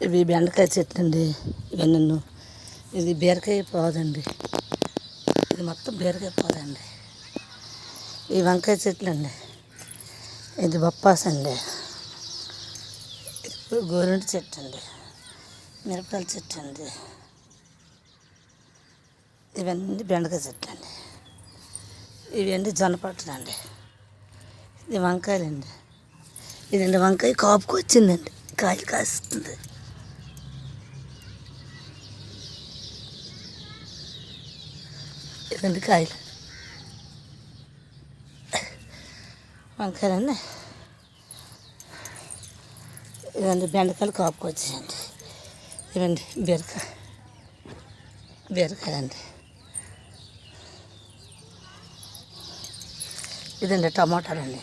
ఇవి బెండకాయ చెట్లు అండి. ఇవన్నీ ఇది బీరకాయ పోదండి. ఇది మొత్తం బీరకాయ పోదండి. ఈ వంకాయ చెట్లు అండి. ఇది బొప్పాస్ అండి. గోరింటి చెట్టు అండి. మిరపకాయల చెట్టు అండి. ఇవన్నీ బెండకాయ చెట్లు అండి. ఇవన్నీ జొన్నపట్లు అండి. ఇది వంకాయలండి. ఇదండి వంకాయ కాపుకు వచ్చిందండి. కాయ కాస్తుంది. ఇదండి కాయలు వంకాయలండి. ఇదండి బెండకాయలు కాపుకు వచ్చాయండి. ఇవండి బీరకాయలండి. ఇదండి టమాటాలండి.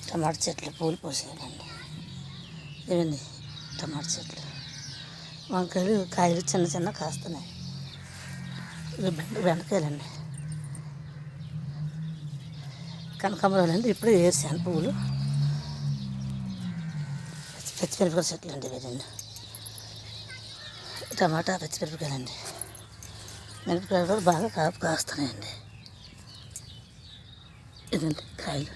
టమాటా చెట్లు పూలు పోసేయాలండి. ఇవండి టమాటా చెట్లు. వంకాయలు కాయలు చిన్న చిన్న కాస్తున్నాయి. ఇవి బెండకాయలండి. కనకాంబరాలండి. ఇప్పుడే వేసాను పువ్వులు. పచ్చిమిరపకాయ చెట్లు అండి. ఇవండి టమాటా పచ్చిమిరపకాయలండి. మిరపకాయలు కూడా బాగా కాపు కాస్తున్నాయండి. ఇదండి కాయలు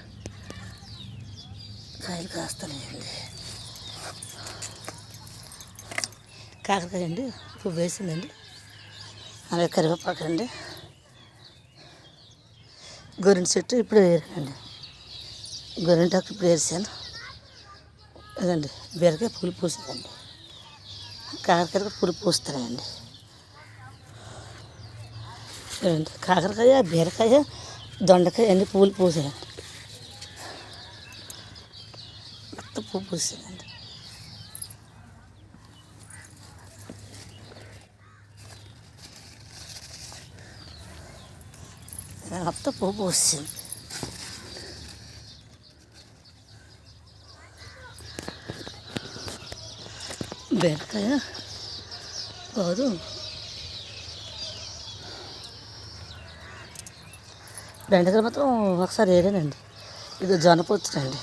కాస్తున్నాయండి. కాకరకాయ అండి పువ్వు వేసిందండి. అలాగే కరివేపాకు అండి. గోరింటి చెట్టు ఇప్పుడు వేరానండి. గోరింటాకు ఇప్పుడు వేసాను. అదండి బీరకాయ పూలు పూసిందండి. కాకరకాయ పూలు పూస్తున్నాయండి. ఇదండి కాకరకాయ బీరకాయ దొండకాయ అన్ని పూలు పూసాయండి. మొత్తం పువ్వు పూసిందండి. మొత్తం పువ్వు పూసింది. బీరకాయ కాదు బెండకాయ మాత్రం ఒకసారి వేరేనండి. ఇది జొన్నపొచ్చునండి.